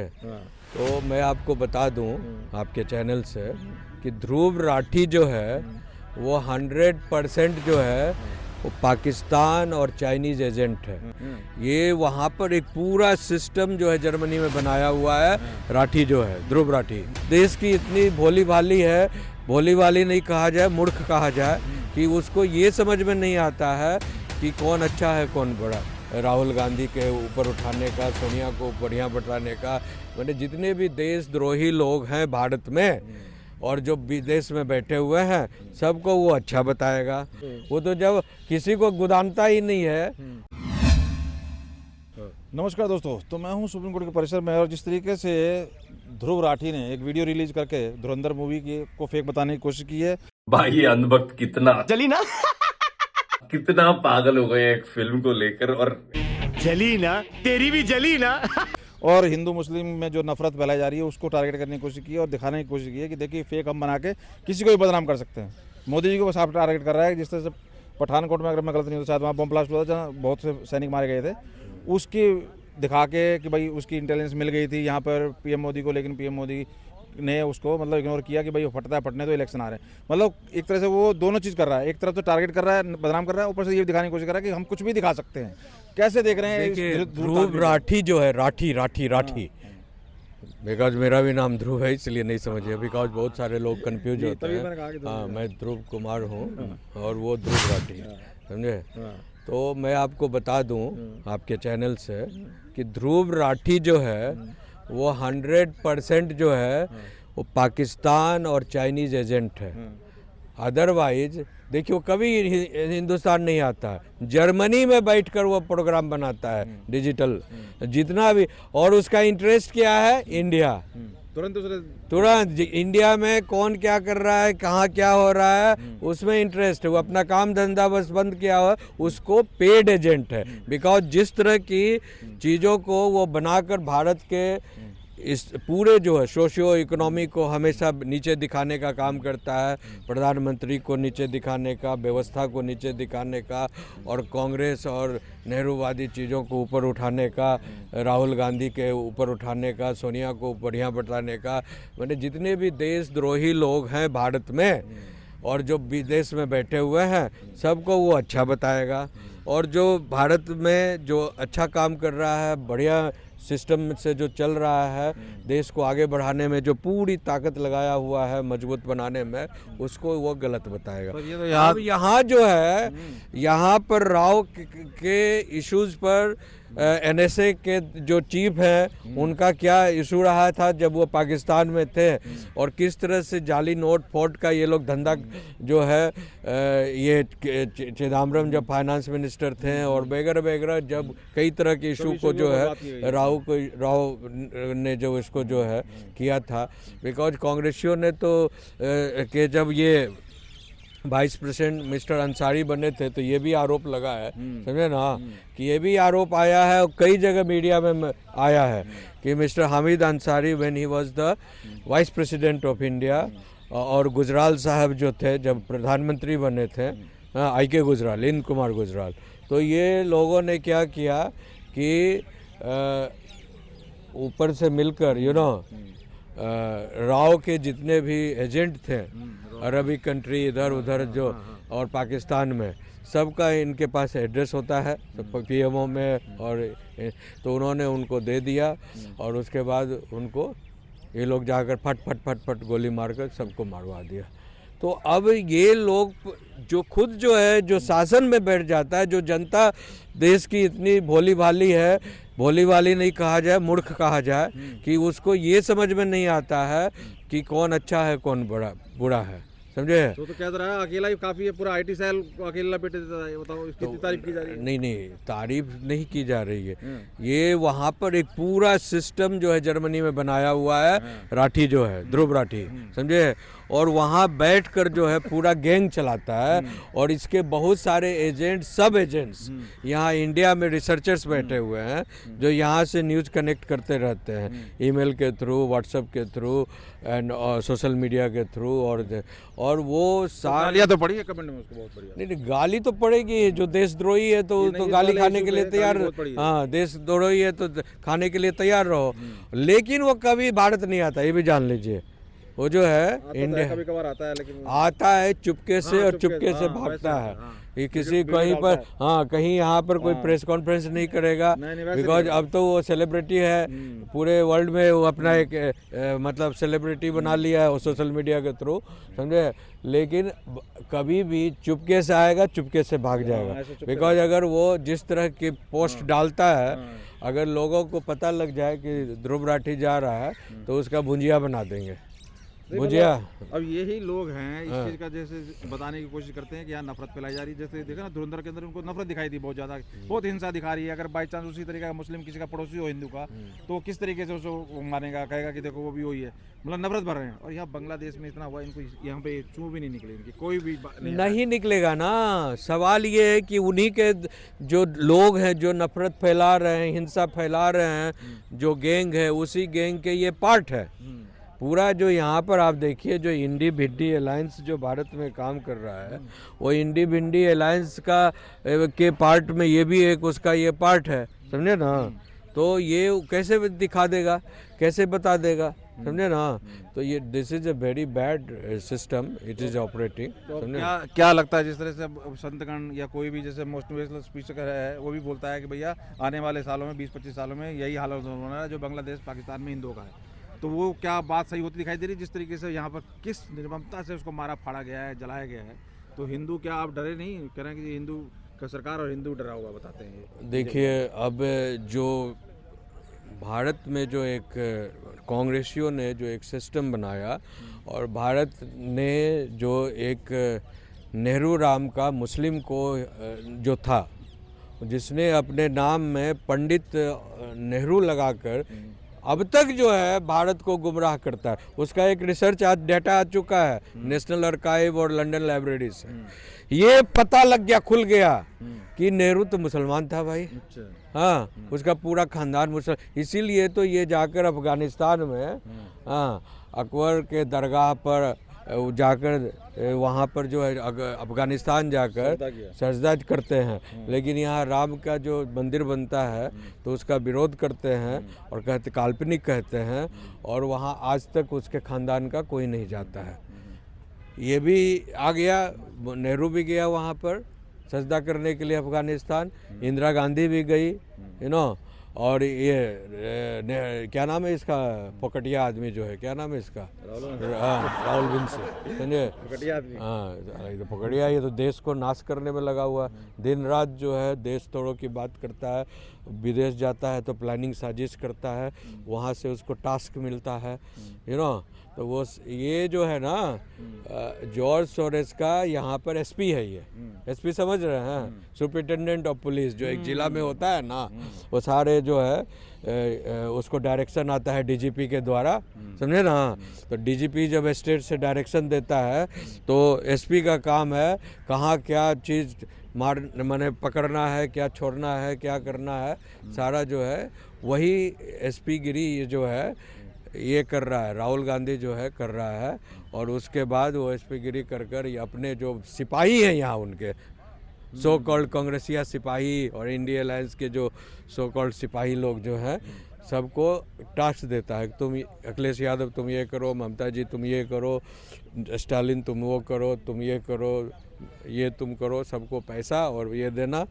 तो मैं आपको बता दूं आपके चैनल से कि ध्रुव राठी जो है वो 100% जो है वो पाकिस्तान और चाइनीज़ एजेंट है। ये वहाँ पर एक पूरा सिस्टम जो है जर्मनी में बनाया हुआ है। राठी जो है ध्रुव राठी देश की इतनी भोली भाली है, भोली भाली नहीं कहा जाए, मूर्ख कहा जाए, कि उसको ये समझ में नहीं आता है कि कौन अच्छा है कौन बुरा। राहुल गांधी के ऊपर उठाने का, सोनिया को बढ़िया बैठाने का, मैंने जितने भी देशद्रोही लोग हैं भारत में और जो विदेश में बैठे हुए हैं सबको वो अच्छा बताएगा। वो तो जब किसी को गुदानता ही नहीं है। नमस्कार दोस्तों, तो मैं हूं सुप्रीम कोर्ट के परिसर में, और जिस तरीके से ध्रुव राठी ने एक वीडियो रिलीज करके धुरंधर मूवी को फेक बताने की कोशिश की है। भाई ये अंधभक्त कितना जली ना कितना पागल हो गए एक फिल्म को लेकर। और जली ना, तेरी भी जली ना। और हिंदू मुस्लिम में जो नफरत फैलाई जा रही है उसको टारगेट करने की कोशिश की है और दिखाने की कोशिश की है कि देखिए फेक हम बना के किसी को भी बदनाम कर सकते हैं। मोदी जी को बस आप टारगेट कर रहा है। जिस तरह से पठानकोट में, अगर मैं गलत नहीं हूँ, शायद वहाँ बम ब्लास्ट हुआ था जहाँ बहुत से सैनिक मारे गए थे, उसकी दिखा के कि भाई उसकी इंटेलिजेंस मिल गई थी यहाँ पर पीएम मोदी को, लेकिन पीएम मोदी ने उसको मतलब इग्नोर किया कि भाई वो फटता है, फटने तो इलेक्शन आ रहे हैं। मतलब एक तरह से वो दोनों चीज़ कर रहा है, एक तरफ तो टारगेट कर रहा है, बदनाम कर रहा है, ऊपर से ये दिखाने की कोशिश कर रहा है कि हम कुछ भी दिखा सकते हैं। कैसे देख रहे हैं देखिए ध्रुव राठी जो है, राठी बिकॉज मेरा भी नाम ध्रुव है इसलिए नहीं समझिए, बिकॉज बहुत सारे लोग कंफ्यूज होते हैं। हाँ, मैं ध्रुव कुमार हूँ और वो ध्रुव राठी, समझे। तो मैं आपको बता दूं आपके चैनल से कि ध्रुव राठी जो है वो 100% जो है वो पाकिस्तान और चाइनीज़ एजेंट है। अदरवाइज देखिए वो कभी हिंदुस्तान नहीं आता है, जर्मनी में बैठकर वो प्रोग्राम बनाता है डिजिटल जितना भी, और उसका इंटरेस्ट क्या है? इंडिया। तुरंत इंडिया में कौन क्या कर रहा है, कहाँ क्या हो रहा है, उसमें इंटरेस्ट है। वो अपना काम धंधा बस बंद किया हुआ, उसको पेड एजेंट है। बिकॉज जिस तरह की चीज़ों को वो बनाकर भारत के इस पूरे जो है सोशियो इकोनॉमी को हमेशा नीचे दिखाने का काम करता है, प्रधानमंत्री को नीचे दिखाने का, व्यवस्था को नीचे दिखाने का, और कांग्रेस और नेहरूवादी चीज़ों को ऊपर उठाने का, राहुल गांधी के ऊपर उठाने का, सोनिया को बढ़िया बैठाने का, मैंने जितने भी देशद्रोही लोग हैं भारत में और जो विदेश में बैठे हुए हैं सबको वो अच्छा बताएगा। और जो भारत में जो अच्छा काम कर रहा है, बढ़िया सिस्टम से जो चल रहा है, देश को आगे बढ़ाने में जो पूरी ताकत लगाया हुआ है, मजबूत बनाने में, उसको वो गलत बताएगा। तो अब यहाँ जो है, यहाँ पर राव के इश्यूज पर एनएसए के जो चीफ हैं उनका क्या इशू रहा था जब वो पाकिस्तान में थे, और किस तरह से जाली नोट फोर्ट का ये लोग धंधा जो है, ये चिदम्बरम जब फाइनेंस मिनिस्टर थे और वगैरह वगैरह, जब कई तरह के इशू को जो है राव ने जो इसको जो है किया था। बिकॉज कांग्रेसियों ने तो कि जब ये वाइस प्रेसिडेंट मिस्टर अंसारी बने थे तो ये भी आरोप लगा है, समझे ना, कि ये भी आरोप आया है और कई जगह मीडिया में आया है कि mister Hamid Ansari when he was the vice president of India, और गुजराल साहब जो थे जब प्रधानमंत्री बने थे, IK गुजराल, इंद्र कुमार गुजराल, तो ये लोगों ने क्या किया कि ऊपर से मिलकर राव के जितने भी एजेंट थे अरबी कंट्री इधर उधर जो, और पाकिस्तान में, सबका इनके पास एड्रेस होता है PMO में, और तो उन्होंने उनको दे दिया और उसके बाद उनको ये लोग जाकर फट फट फट फट गोली मारकर सबको मारवा दिया। तो अब ये लोग जो खुद जो है, जो शासन में बैठ जाता है, जो जनता देश की इतनी भोली भाली है, भोली भाली नहीं कहा जाए, मूर्ख कहा जाए, कि उसको ये समझ में नहीं आता है कि कौन अच्छा है कौन बुरा है, समझे। तो कह रहा है अकेला ही काफी है, पूरा IT सेल अकेला बेटे देता है। बताओ इसकी तारीफ की जा रही है? नहीं, तारीफ नहीं की जा रही है। ये वहाँ पर एक पूरा सिस्टम जो है जर्मनी में बनाया हुआ है, राठी जो है ध्रुव राठी, समझे, और वहाँ बैठकर जो है पूरा गैंग चलाता है, और इसके बहुत सारे एजेंट, सब एजेंट्स यहाँ इंडिया में रिसर्चर्स बैठे हुए हैं जो यहाँ से न्यूज़ कनेक्ट करते रहते हैं, ईमेल के थ्रू, व्हाट्सएप के थ्रू, एंड सोशल मीडिया के थ्रू, और वो सारे गालियाँ तो पड़ी है कमेंट में उसको, बहुत बढ़िया। नहीं नहीं, गाली तो पड़ेगी, जो देशद्रोही है तो गाली खाने के लिए तैयार। हाँ, देशद्रोही है तो खाने के लिए तैयार रहो, लेकिन वो कभी भारत नहीं आता, ये भी जान लीजिए। वो जो है इंडिया कभी कभार आता है, लेकिन आता है चुपके से, और चुपके से हाँ, भागता वैसे है। आता है, हाँ। ये किसी वीडियो कहीं डालता पर, है। हाँ, कहीं यहाँ पर कोई हाँ। प्रेस कॉन्फ्रेंस नहीं करेगा, नहीं, वैसे बिकॉज नहीं अब तो वो सेलिब्रिटी है, पूरे वर्ल्ड में वो अपना एक मतलब सेलिब्रिटी बना लिया है वो सोशल मीडिया के थ्रू, समझे। लेकिन कभी भी चुपके से आएगा, चुपके से भाग जाएगा, ऐसे चुपके बिकॉज अगर वो जिस तरह की पोस्ट डालता है, अगर लोगों को पता लग जाए कि ध्रुव राठी जा रहा है तो उसका भुंजिया बना देंगे, भुंजिया। अब यही लोग हैं इस चीज़ का जैसे बताने की कोशिश करते हैं कि यहाँ नफरत फैलाई जा रही है। जैसे देखा ना धुरंधर के अंदर उनको नफरत दिखाई दी बहुत ज़्यादा, बहुत हिंसा दिखा रही है। अगर बाई चांस उसी तरीके का मुस्लिम किसी का पड़ोसी हो हिंदू का, तो किस तरीके से उसको मानेगा, कहेगा कि देखो वो भी वही है, मतलब नफरत भर रहे हैं। और यहाँ बांग्लादेश में इतना हुआ, इनको यहाँ पे चूँ भी नहीं निकले, इनकी कोई भी नहीं निकलेगा ना। सवाल ये है कि उन्हीं के जो लोग हैं जो नफरत फैला रहे हैं, हिंसा फैला रहे हैं, जो गैंग है, उसी गैंग के ये पार्ट है पूरा। जो यहाँ पर आप देखिए, जो इंडी भिंडी अलायंस जो भारत में काम कर रहा है, वो इंडी भिंडी अलायंस का के पार्ट में ये भी एक उसका ये पार्ट है, समझे ना। तो ये कैसे दिखा देगा, कैसे बता देगा, समझे ना। तो ये this is a very bad system it is operating. तो क्या लगता है जिस तरह से अब संतगण या कोई भी जैसे मोटिवेशनल स्पीकर है वो भी बोलता है कि भैया आने वाले सालों में 20-25 सालों में यही हालत होना है जो बांग्लादेश पाकिस्तान में हिंदुओं का है, तो वो क्या बात सही होती दिखाई दे रही है? जिस तरीके से यहाँ पर किस निर्ममता से उसको मारा फाड़ा गया है, जलाया गया है, तो हिंदू क्या आप डरे नहीं? कह रहे हैं कि हिंदू का सरकार और हिंदू डरा हुआ बताते हैं। देखिए, अब जो भारत में जो एक कांग्रेसियों ने जो एक सिस्टम बनाया, और भारत ने जो एक नेहरू राम का मुस्लिम को जो था, जिसने अपने नाम में पंडित नेहरू लगाकर अब तक जो है भारत को गुमराह करता है, उसका एक रिसर्च आज डेटा आ चुका है नेशनल आर्काइव और लंदन लाइब्रेरी से। ये पता लग गया, खुल गया कि नेहरू तो मुसलमान था भाई। हाँ, उसका पूरा खानदान मुसलमान, इसीलिए तो ये जाकर अफगानिस्तान में, हाँ, अकबर के दरगाह पर जाकर वहाँ पर जो है अफगानिस्तान जाकर सजदा करते हैं, लेकिन यहाँ राम का जो मंदिर बनता है तो उसका विरोध करते हैं और कहते काल्पनिक कहते हैं, और वहाँ आज तक उसके खानदान का कोई नहीं जाता है। ये भी आ गया, नेहरू भी गया वहाँ पर सजदा करने के लिए अफगानिस्तान, इंदिरा गांधी भी गई, यू नो। और ये क्या नाम है इसका, पकटिया आदमी जो है, क्या नाम है इसका, राहुल विंसे, समझे। हाँ, तो पकड़िया, ये तो देश को नाश करने में लगा हुआ, दिन रात जो है देश तोड़ो की बात करता है, विदेश जाता है तो प्लानिंग साजिश करता है, वहाँ से उसको टास्क मिलता है, यू नो। तो वो ये जो है ना जॉर्ज सोरेस का यहाँ पर एसपी है, ये एसपी समझ रहे हैं, सुपरिटेंडेंट ऑफ पुलिस, जो एक जिला में होता है ना, वो सारे जो है उसको डायरेक्शन आता है डीजीपी के द्वारा, समझे ना। तो डीजीपी जब स्टेट से डायरेक्शन देता है तो एसपी का काम है कहाँ क्या चीज़ माने पकड़ना है, क्या छोड़ना है, क्या करना है, सारा जो है वही एसपी गिरी ये जो है ये कर रहा है, राहुल गांधी जो है कर रहा है। और उसके बाद वो एसपी गिरी कर ये अपने जो सिपाही हैं यहाँ, उनके सो कॉल्ड कांग्रेसिया सिपाही और इंडिया अलायंस के जो सो कॉल्ड सिपाही लोग जो हैं, सबको टास्क देता है, तुम अखिलेश यादव तुम ये करो, ममता जी तुम ये करो, स्टालिन तुम वो करो, तुम ये करो, ये तुम करो, सबको पैसा और ये देना,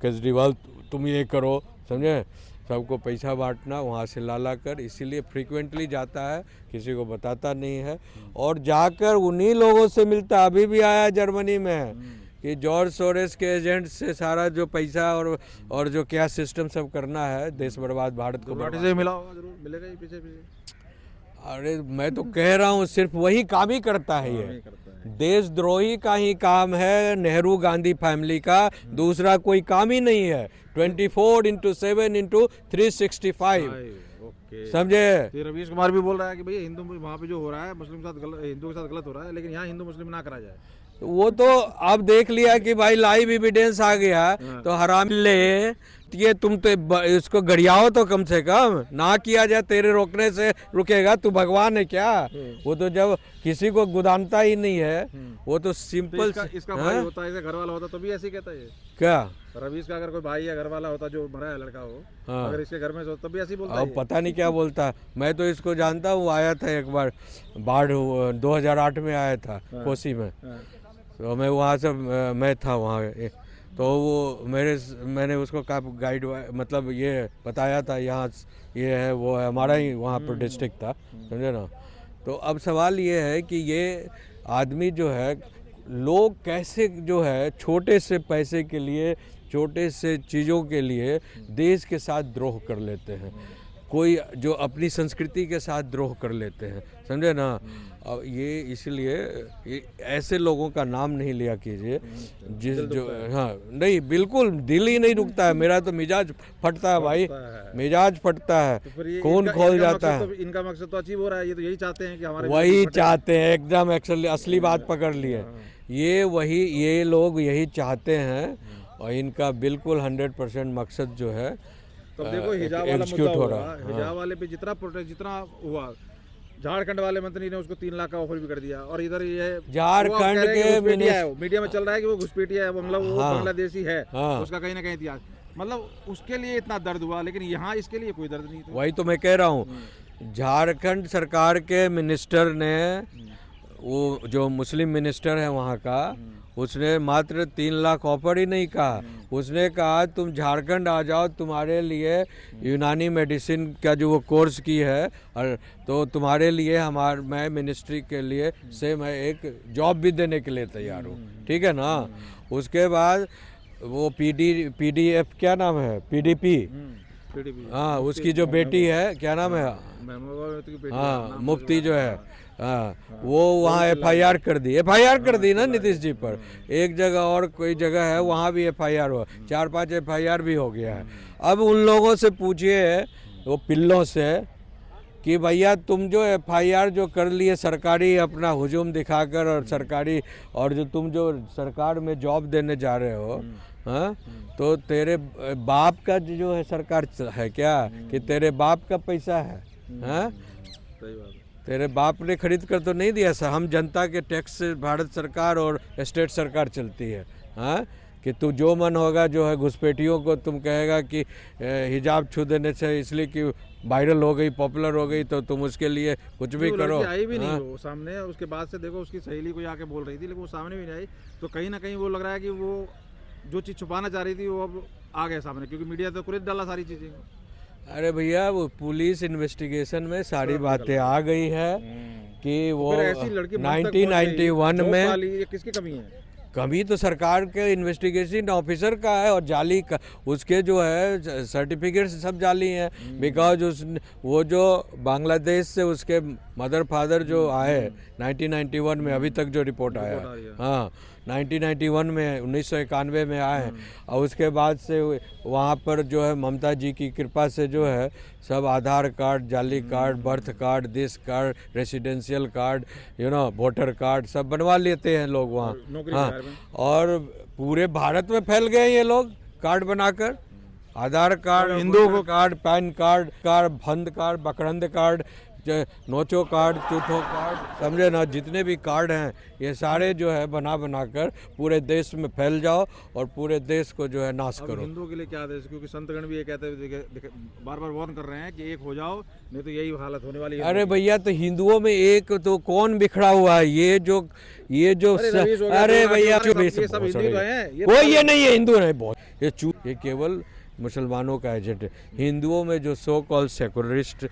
केजरीवाल तुम ये करो, समझे, सबको पैसा बांटना, वहाँ से ला कर, इसीलिए फ्रीक्वेंटली जाता है, किसी को बताता नहीं है, और जाकर उन्हीं लोगों से मिलता। अभी भी आया जर्मनी में कि जॉर्ज सोरेस के एजेंट से सारा जो पैसा और जो क्या सिस्टम सब करना है, देश बर्बाद, भारत को बर्बाद से मिला होगा, जरूर मिलेगा ही पीछे पीछे। अरे मैं तो कह रहा हूँ सिर्फ वही काम ही करता है, ये देशद्रोही का ही काम है नेहरू गांधी फैमिली का, दूसरा कोई काम ही नहीं है। 24/7/365, समझे। रवीश कुमार भी बोल रहा है कि भैया हिंदू वहाँ पे जो हो रहा है मुस्लिम के साथ गलत, हिंदू के साथ गलत हो रहा है, लेकिन यहाँ हिंदू मुस्लिम ना करा जाए। वो तो अब देख लिया कि भाई लाइव एविडेंस आ गया, तो हराम ले ये तुम तो इसको गरियाओ तो कम से कम ना किया जाए, तेरे रोकने से रुकेगा? तू भगवान है क्या? वो तो जब किसी को गुदानता ही नहीं है, वो तो सिंपल इसका भाई होता है, घर वाला होता तो भी ऐसे ही कहता है क्या? रवीश का अगर कोई भाई या घर वाला होता जो मरा है लड़का हो, अगर इसके घर में तब भी ऐसे ही बोलता अब पता नहीं क्या बोलता है। मैं तो इसको जानता हूँ, आया था एक बार बाढ़ 2008 में आया था कोसी में, तो मैं वहाँ से मैं था वहाँ, तो वो मैंने उसको कहा गाइड मतलब ये बताया था, यहाँ ये है वो है, हमारा ही वहाँ पर डिस्ट्रिक्ट था, समझे ना। तो अब सवाल ये है कि ये आदमी जो है, लोग कैसे जो है छोटे से पैसे के लिए, छोटे से चीज़ों के लिए देश के साथ द्रोह कर लेते हैं, कोई जो अपनी संस्कृति के साथ द्रोह कर लेते हैं, समझे ना। अब ये इसलिए ऐसे लोगों का नाम नहीं लिया कीजिए जिस जो हाँ नहीं, बिल्कुल दिल ही नहीं रुकता है मेरा, तो मिजाज फटता है भाई, मिजाज फटता है, कौन खोल जाता है। इनका मकसद तो अचीव हो रहा है, ये तो यही चाहते हैं कि हमारे वही चाहते हैं, एकदम एक्चुअली असली बात पकड़ लिए ये लोग यही चाहते हैं, और इनका बिल्कुल 100% मकसद जो है तो देखो हिजाब वाला मुद्दा हो रहा है, हिजाब वाले पे जितना प्रोटेस्ट जितना हुआ, झारखंड वाले मंत्री ने उसको 3 लाख का ऑफर भी कर दिया, और इधर ये झारखंड के मीडिया में चल रहा है कि वो घुसपैठिया है, मतलब वो बांग्लादेशी है, उसका कहीं ना कहीं इतिहास, मतलब उसके लिए इतना दर्द हुआ, लेकिन यहाँ इसके लिए कोई दर्द नहीं था। वही तो मैं कह रहा हूँ, झारखंड सरकार के मिनिस्टर ने, वो जो मुस्लिम मिनिस्टर है वहाँ का, उसने मात्र 3 लाख ऑफर ही नहीं कहा, उसने कहा तुम झारखंड आ जाओ, तुम्हारे लिए यूनानी मेडिसिन का जो वो कोर्स की है, और तो तुम्हारे लिए मैं मिनिस्ट्री के लिए से मैं एक जॉब भी देने के लिए तैयार हूँ, ठीक है ना। उसके बाद वो पीडीएफ क्या नाम है, पीडीपी, हाँ उसकी जो बेटी है क्या नाम है, हाँ मुफ्ती जो है, हाँ वो वहाँ एफआईआर कर दी ना नीतीश जी पर। एक जगह और कोई जगह है वहाँ भी एफआईआर हुआ, 4-5 एफआईआर भी हो गया है। अब उन लोगों से पूछिए, वो पिल्लों से, कि भैया तुम जो एफआईआर जो कर लिए सरकारी अपना हुजूम दिखाकर, और सरकारी, और जो तुम जो सरकार में जॉब देने जा रहे हो, हाँ तो तेरे बाप का जो है सरकार है क्या, कि तेरे बाप का पैसा है, हाँ सही बात, तेरे बाप ने खरीद कर तो नहीं दिया सर, हम जनता के टैक्स से भारत सरकार और स्टेट सरकार चलती है, हाँ कि तू जो मन होगा जो है घुसपैठियों को तुम कहेगा कि हिजाब छू देने से, इसलिए कि वायरल हो गई, पॉपुलर हो गई, तो तुम उसके लिए कुछ भी करो। आई भी नहीं वो सामने, उसके बाद से देखो उसकी सहेली कोई आके बोल रही थी, लेकिन वो सामने भी नहीं आई, तो कहीं ना कहीं वो लग रहा है कि वो जो चीज़ छुपाना चाह रही थी वो अब आ गया सामने, क्योंकि मीडिया तो कुरेद डाला सारी चीज़ें। अरे भैया वो पुलिस इन्वेस्टिगेशन में सारी बातें आ गई है कि वो 1991 में, किसकी कमी है? कमी तो सरकार के इन्वेस्टिगेशन ऑफिसर का है, और जाली का उसके जो है सर्टिफिकेट सब जाली हैं, बिकॉज वो जो बांग्लादेश से उसके मदर फादर जो आए 1991 में, अभी तक जो रिपोर्ट आया, हाँ 1991 में 1991 में आए, और उसके बाद से वहाँ पर जो है ममता जी की कृपा से जो है सब आधार कार्ड, जाली कार्ड, बर्थ कार्ड, देश card, residential card, voter card सब बनवा लेते हैं लोग वहाँ, हाँ, और पूरे भारत में फैल गए ये लोग कार्ड बनाकर, Aadhaar card, Hindu card, PAN card, भंद कार्ड, बकरंद कार्ड, नोचो कार्ड, चूथो कार्ड, समझे ना, जितने भी कार्ड हैं ये सारे जो है बना कर पूरे देश में फैल जाओ, और पूरे देश को जो है नाश करो। हिंदुओं के लिए क्या देश, क्योंकि संतगण भी ये कहते हैं, बार बार वार्न कर रहे हैं कि एक हो जाओ, नहीं तो यही हालत होने वाली है। अरे भैया तो हिंदुओं में एक तो कौन बिखरा हुआ है, ये जो अरे भैया कोई ये नहीं है, हिंदू नहीं, बहुत ये केवल मुसलमानों का एजेंट है। हिंदुओं में जो सो कॉल सेकुलरिस्ट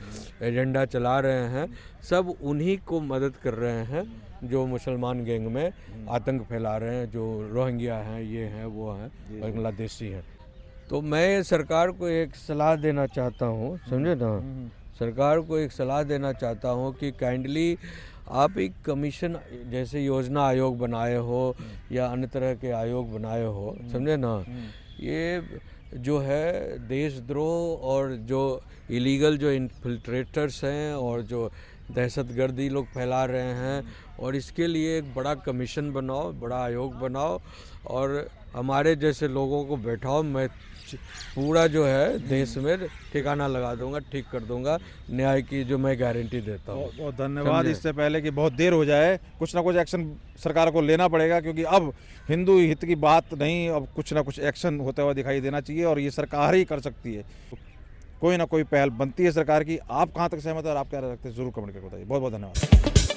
एजेंडा चला रहे हैं, सब उन्हीं को मदद कर रहे हैं जो मुसलमान गैंग में आतंक फैला रहे हैं, जो रोहिंग्या हैं, ये हैं, वो हैं, बांग्लादेशी हैं। तो मैं सरकार को एक सलाह देना चाहता हूँ, समझे ना, सरकार को एक सलाह देना चाहता हूँ कि काइंडली आप एक कमीशन जैसे योजना आयोग बनाए हो या अन्य तरह के आयोग बनाए हो, समझे ना, ये जो है देशद्रोह और जो इलीगल जो इन्फिल्ट्रेटर्स हैं और जो दहशतगर्दी लोग फैला रहे हैं, और इसके लिए एक बड़ा कमीशन बनाओ, बड़ा आयोग बनाओ, और हमारे जैसे लोगों को बैठाओ। मैं पूरा जो है देश में ठिकाना लगा दूंगा, ठीक कर दूंगा, न्याय की जो मैं गारंटी देता हूँ। बहुत बहुत धन्यवाद। इससे पहले कि बहुत देर हो जाए, कुछ ना कुछ एक्शन सरकार को लेना पड़ेगा, क्योंकि अब हिंदू हित की बात नहीं, अब कुछ ना कुछ एक्शन होता हुआ दिखाई देना चाहिए और ये सरकार ही कर सकती है। कोई ना कोई पहल बनती है सरकार की। आप कहाँ तक सहमत है और आप क्या रखते हैं, जरूर कमेंट करके बताइए। बहुत बहुत धन्यवाद।